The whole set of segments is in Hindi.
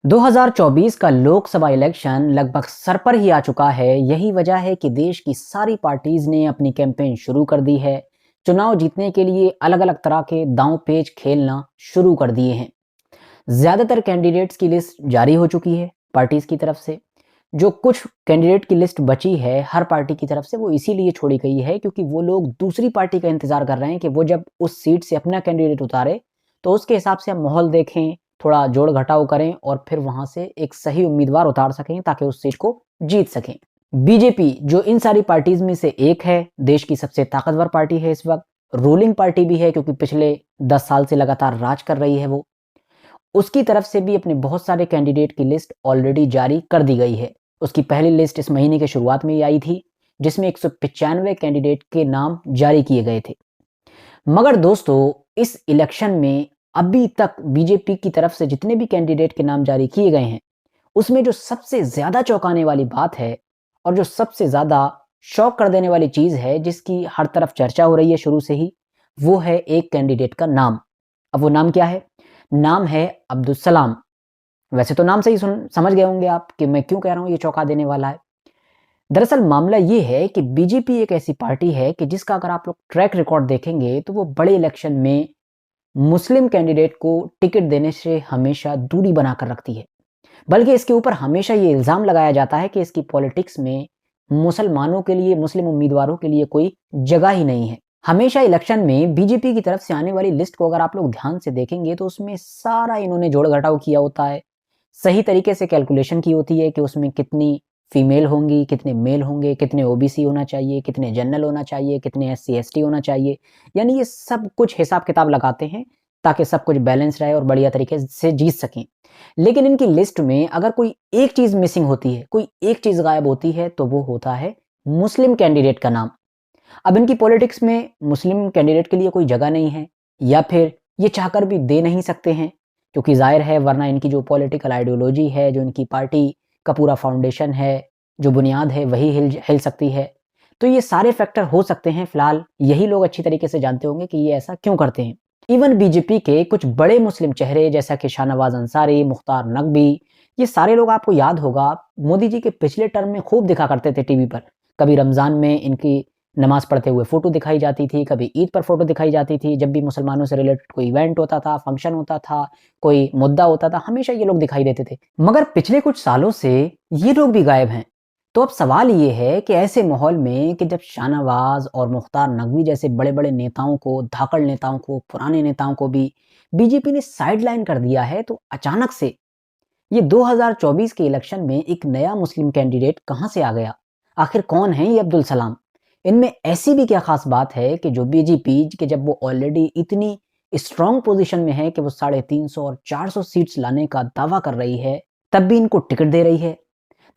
2024 का लोकसभा इलेक्शन लगभग सर पर ही आ चुका है। यही वजह है कि देश की सारी पार्टीज ने अपनी कैंपेन शुरू कर दी है। चुनाव जीतने के लिए अलग-अलग तरह के दांव पेच खेलना शुरू कर दिए हैं। ज़्यादातर कैंडिडेट्स की लिस्ट जारी हो चुकी है पार्टीज की तरफ से। जो कुछ कैंडिडेट की लिस्ट बची है हर पार्टी की तरफ से, वो इसीलिए छोड़ी गई है क्योंकि वो लोग दूसरी पार्टी का इंतजार कर रहे हैं कि वो जब उस सीट से अपना कैंडिडेट उतारे तो उसके हिसाब से हम माहौल देखें, थोड़ा जोड़ घटाव करें और फिर वहां से एक सही उम्मीदवार उतार सकें ताकि उस सीट को जीत सकें। बीजेपी जो इन सारी पार्टीज में से एक है, देश की सबसे ताकतवर पार्टी है, इस वक्त रूलिंग पार्टी भी है क्योंकि पिछले 10 साल से लगातार राज कर रही है वो। उसकी तरफ से भी अपने बहुत सारे कैंडिडेट की लिस्ट ऑलरेडी जारी कर दी गई है। उसकी पहली लिस्ट इस महीने के शुरुआत में ही आई थी जिसमें 195 कैंडिडेट के नाम जारी किए गए थे। मगर दोस्तों, इस इलेक्शन में अभी तक बीजेपी की तरफ से जितने भी कैंडिडेट के नाम जारी किए गए हैं, उसमें जो सबसे ज्यादा चौंकाने वाली बात है और जो सबसे ज्यादा शॉक कर देने वाली चीज है, जिसकी हर तरफ चर्चा हो रही है शुरू से ही, वो है एक कैंडिडेट का नाम। अब वो नाम क्या है? नाम है अब्दुल सलाम। वैसे तो नाम से ही समझ गए होंगे आप कि मैं क्यों कह रहा हूं ये चौंका देने वाला है। दरअसल मामला ये है कि बीजेपी एक ऐसी पार्टी है कि जिसका अगर आप लोग ट्रैक रिकॉर्ड देखेंगे तो वो बड़े इलेक्शन में मुस्लिम कैंडिडेट को टिकट देने से हमेशा दूरी बनाकर रखती है। बल्कि इसके ऊपर हमेशा ये इल्ज़ाम लगाया जाता है कि इसकी पॉलिटिक्स में मुसलमानों के लिए, मुस्लिम उम्मीदवारों के लिए कोई जगह ही नहीं है। हमेशा इलेक्शन में बीजेपी की तरफ से आने वाली लिस्ट को अगर आप लोग ध्यान से देखेंगे तो उसमें सारा इन्होंने जोड़ घटाव किया होता है। सही तरीके से कैलकुलेशन की होती है कि उसमें कितनी फीमेल होंगी, कितने मेल होंगे, कितने ओबीसी होना चाहिए, कितने जनरल होना चाहिए, कितने एससी एसटी होना चाहिए। यानी ये सब कुछ हिसाब किताब लगाते हैं ताकि सब कुछ बैलेंस रहे और बढ़िया तरीके से जीत सकें। लेकिन इनकी लिस्ट में अगर कोई एक चीज मिसिंग होती है, कोई एक चीज गायब होती है, तो वो होता है मुस्लिम कैंडिडेट का नाम। अब इनकी पॉलिटिक्स में मुस्लिम कैंडिडेट के लिए कोई जगह नहीं है, या फिर ये चाहकर भी दे नहीं सकते हैं क्योंकि जाहिर है, वरना इनकी जो पॉलिटिकल आइडियोलॉजी है, जो इनकी पार्टी का पूरा फाउंडेशन है, जो बुनियाद है, वही हिल हिल सकती है। तो ये सारे फैक्टर हो सकते हैं। फिलहाल यही लोग अच्छी तरीके से जानते होंगे कि ये ऐसा क्यों करते हैं। इवन बीजेपी के कुछ बड़े मुस्लिम चेहरे जैसा कि शाहनवाज अंसारी, मुख्तार नकवी, ये सारे लोग आपको याद होगा मोदी जी के पिछले टर्म में खूब दिखा करते थे टीवी पर। कभी रमजान में इनकी नमाज पढ़ते हुए फोटो दिखाई जाती थी, कभी ईद पर फोटो दिखाई जाती थी। जब भी मुसलमानों से रिलेटेड कोई इवेंट होता था, फंक्शन होता था, कोई मुद्दा होता था, हमेशा ये लोग दिखाई देते थे। मगर पिछले कुछ सालों से ये लोग भी गायब हैं। तो अब सवाल ये है कि ऐसे माहौल में कि जब शाहनवाज और मुख्तार नकवी जैसे बड़े बड़े नेताओं को, धाकड़ नेताओं को, पुराने नेताओं को भी बीजेपी ने साइडलाइन कर दिया है, तो अचानक से ये 2024 के इलेक्शन में एक नया मुस्लिम कैंडिडेट कहां से आ गया? आखिर कौन है ये अब्दुल सलाम? इनमें ऐसी भी क्या खास बात है कि जो बीजेपी के, जब वो ऑलरेडी इतनी स्ट्रांग पोजीशन में है कि वो 350 और 400 सीट्स लाने का दावा कर रही है, तब भी इनको टिकट दे रही है।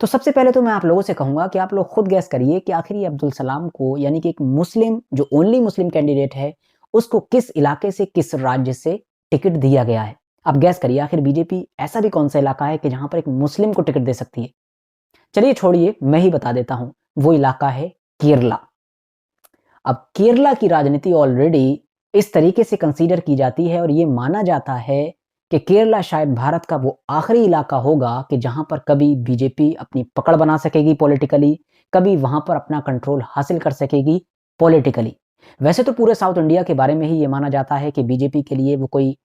तो सबसे पहले तो मैं आप लोगों से कहूंगा कि आप लोग खुद गैस करिए कि आखिर ये अब्दुल सलाम को, यानी कि एक मुस्लिम, जो ओनली मुस्लिम कैंडिडेट है, उसको किस इलाके से, किस राज्य से टिकट दिया गया है। आप गैस करिए, आखिर बीजेपी ऐसा भी कौन सा इलाका है कि जहां पर एक मुस्लिम को टिकट दे सकती है? चलिए छोड़िए, मैं ही बता देता हूं। वो इलाका है केरला। अब केरला की राजनीति ऑलरेडी इस तरीके से कंसीडर की जाती है और ये माना जाता है कि केरला शायद भारत का वो आखिरी इलाका होगा कि जहां पर कभी बीजेपी अपनी पकड़ बना सकेगी पॉलिटिकली, कभी वहां पर अपना कंट्रोल हासिल कर सकेगी पॉलिटिकली। वैसे तो पूरे साउथ इंडिया के बारे में ही ये माना जाता है कि बीजेपी के लिए वो कोई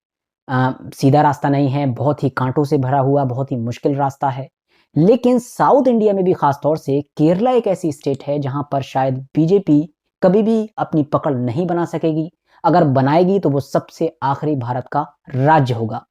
सीधा रास्ता नहीं है, बहुत ही कांटों से भरा हुआ, बहुत ही मुश्किल रास्ता है। लेकिन साउथ इंडिया में भी खास तौर से केरला एक ऐसी स्टेट है जहां पर शायद बीजेपी कभी भी अपनी पकड़ नहीं बना सकेगी। अगर बनाएगी तो वो सबसे आखिरी भारत का राज्य होगा।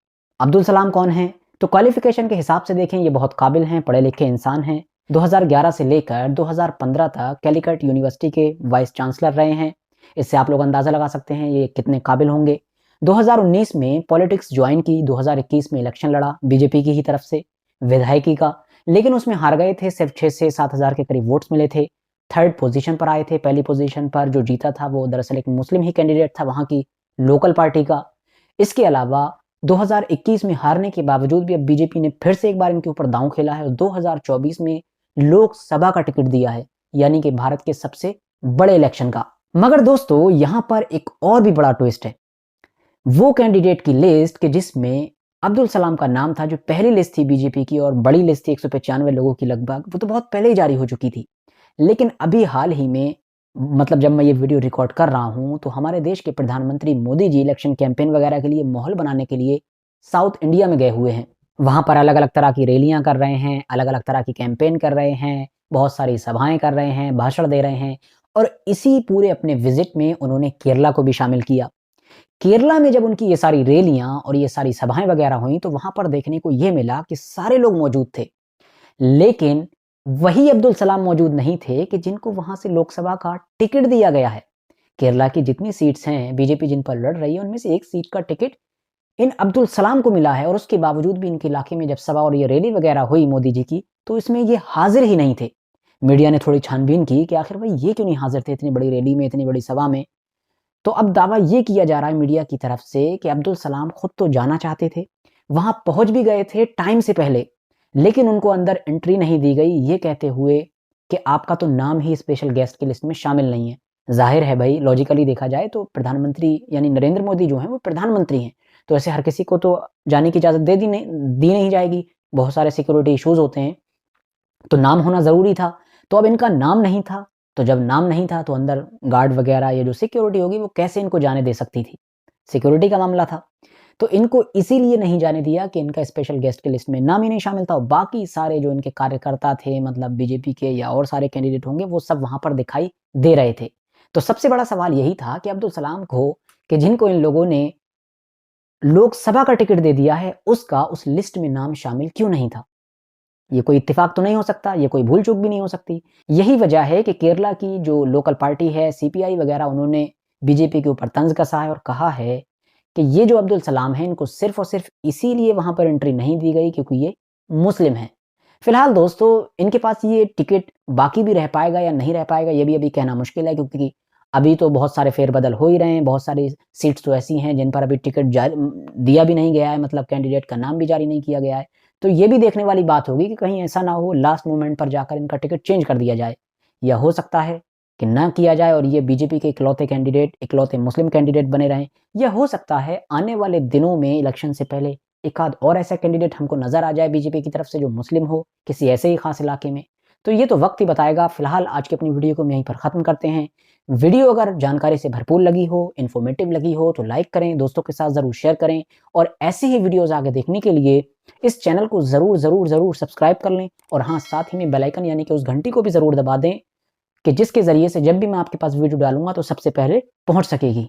अब्दुल सलाम कौन है? तो क्वालिफिकेशन के हिसाब से देखें, ये बहुत काबिल हैं, पढ़े लिखे इंसान हैं। 2011 से लेकर 2015 तक कैलिकट यूनिवर्सिटी के वाइस चांसलर रहे हैं। इससे आप लोग अंदाजा लगा सकते हैं ये कितने काबिल होंगे। 2019 में पॉलिटिक्स ज्वाइन की, 2021 में इलेक्शन लड़ा बीजेपी की ही तरफ से विधायकी का, लेकिन उसमें हार गए थे। सिर्फ 6 से 7 हज़ार के करीब वोट्स मिले थे। थर्ड पोजीशन पर आए थे। पहली पोजीशन पर जो जीता था वो दरअसल एक मुस्लिम ही कैंडिडेट था, वहां की लोकल पार्टी का। इसके अलावा 2021 में हारने के बावजूद भी अब बीजेपी ने फिर से एक बार इनके ऊपर दांव खेला है और 2024 में लोकसभा का टिकट दिया है, यानी कि भारत के सबसे बड़े इलेक्शन का। मगर दोस्तों, यहां पर एक और भी बड़ा ट्विस्ट है। वो कैंडिडेट की लिस्ट कि जिसमें अब्दुल सलाम का नाम था, जो पहली लिस्ट थी बीजेपी की और बड़ी लिस्ट थी 195 लोगों की लगभग, वो तो बहुत पहले ही जारी हो चुकी थी। लेकिन अभी हाल ही में, मतलब जब मैं ये वीडियो रिकॉर्ड कर रहा हूँ, तो हमारे देश के प्रधानमंत्री मोदी जी इलेक्शन कैंपेन वगैरह के लिए माहौल बनाने के लिए साउथ इंडिया में गए हुए हैं। वहाँ पर अलग-अलग तरह की रैलियाँ कर रहे हैं, अलग-अलग तरह की कैंपेन कर रहे हैं, बहुत सारी सभाएँ कर रहे हैं, भाषण दे रहे हैं और इसी पूरे अपने विज़िट में उन्होंने केरला को भी शामिल किया। केरला में जब उनकी ये सारी रैलियाँ और ये सारी सभाएँ वगैरह हुईं, तो वहाँ पर देखने को ये मिला कि सारे लोग मौजूद थे। लेकिन वही अब्दुल सलाम मौजूद नहीं थे कि जिनको वहाँ से लोकसभा का टिकट दिया गया है। केरला की जितनी सीट्स हैं, बीजेपी जिन पर लड़ रही है, उनमें से एक सीट का टिकट इन अब्दुल सलाम को मिला है और उसके बावजूद भी इनके इलाके में जब सभा और ये रैली वगैरह हुई मोदी जी की, तो इसमें ये हाज़िर ही नहीं थे। मीडिया ने थोड़ी छानबीन की कि आखिर भाई ये क्यों नहीं हाज़िर थे इतनी बड़ी रैली में, इतनी बड़ी सभा में? तो अब दावा ये किया जा रहा है मीडिया की तरफ से कि अब्दुल सलाम खुद तो जाना चाहते थे, वहाँ पहुँच भी गए थे टाइम से पहले, लेकिन उनको अंदर एंट्री नहीं दी गई, ये कहते हुए कि आपका तो नाम ही स्पेशल गेस्ट की लिस्ट में शामिल नहीं है। ज़ाहिर है भई, लॉजिकली देखा जाए तो प्रधानमंत्री यानी नरेंद्र मोदी जो हैं वो प्रधानमंत्री हैं, तो ऐसे हर किसी को तो जाने की इजाज़त दी नहीं जाएगी। बहुत सारे सिक्योरिटी इश्यूज़ होते हैं, तो नाम होना ज़रूरी था। तो अब इनका नाम नहीं था, तो जब नाम नहीं था तो अंदर गार्ड वगैरह या जो सिक्योरिटी होगी वो कैसे इनको जाने दे सकती थी? सिक्योरिटी का मामला था। तो इनको इसीलिए नहीं जाने दिया कि इनका स्पेशल गेस्ट की लिस्ट में नाम ही नहीं शामिल था और बाकी सारे जो इनके कार्यकर्ता थे, मतलब बीजेपी के या और सारे कैंडिडेट होंगे, वो सब वहाँ पर दिखाई दे रहे थे। तो सबसे बड़ा सवाल यही था कि अब्दुल सलाम को, कि जिनको इन लोगों ने लोकसभा का टिकट दे दिया है, उसका उस लिस्ट में नाम शामिल क्यों नहीं था? ये कोई इत्तेफ़ाक तो नहीं हो सकता, ये कोई भूल-चूक भी नहीं हो सकती। यही वजह है कि केरला की जो लोकल पार्टी है, सीपीआई वगैरह, उन्होंने बीजेपी के ऊपर तंज़ कसा है और कहा है कि ये जो अब्दुल सलाम हैं, इनको सिर्फ़ और सिर्फ़ इसीलिए वहाँ पर एंट्री नहीं दी गई क्योंकि ये मुस्लिम हैं। फ़िलहाल दोस्तों, इनके पास ये टिकट बाकी भी रह पाएगा या नहीं रह पाएगा, ये भी अभी कहना मुश्किल है, क्योंकि अभी तो बहुत सारे फेर-बदल हो ही रहे हैं, बहुत सारी सीट्स तो ऐसी हैं जिन पर अभी टिकट दिया भी नहीं गया है, मतलब कैंडिडेट का नाम भी जारी नहीं किया गया है। तो ये भी देखने वाली बात होगी कि कहीं ऐसा ना हो लास्ट मोमेंट पर जाकर इनका टिकट चेंज कर दिया जाए, या हो सकता है कि ना किया जाए और ये बीजेपी के इकलौते कैंडिडेट, इकलौते मुस्लिम कैंडिडेट बने रहें, या हो सकता है आने वाले दिनों में इलेक्शन से पहले एक आध और ऐसा कैंडिडेट हमको नज़र आ जाए बीजेपी की तरफ से जो मुस्लिम हो, किसी ऐसे ही खास इलाके में। तो ये तो वक्त ही बताएगा। फिलहाल आज की अपनी वीडियो को हम यहीं पर ख़त्म करते हैं। वीडियो अगर जानकारी से भरपूर लगी हो, इन्फॉर्मेटिव लगी हो, तो लाइक करें, दोस्तों के साथ ज़रूर शेयर करें और ऐसी ही वीडियोज़ आगे देखने के लिए इस चैनल को ज़रूर सब्सक्राइब कर लें और हाँ, साथ ही में बेल आइकन यानी कि उस घंटी को भी ज़रूर दबा दें, कि जिसके ज़रिए से जब भी मैं आपके पास वीडियो डालूँगा तो सबसे पहले पहुँच सकेगी।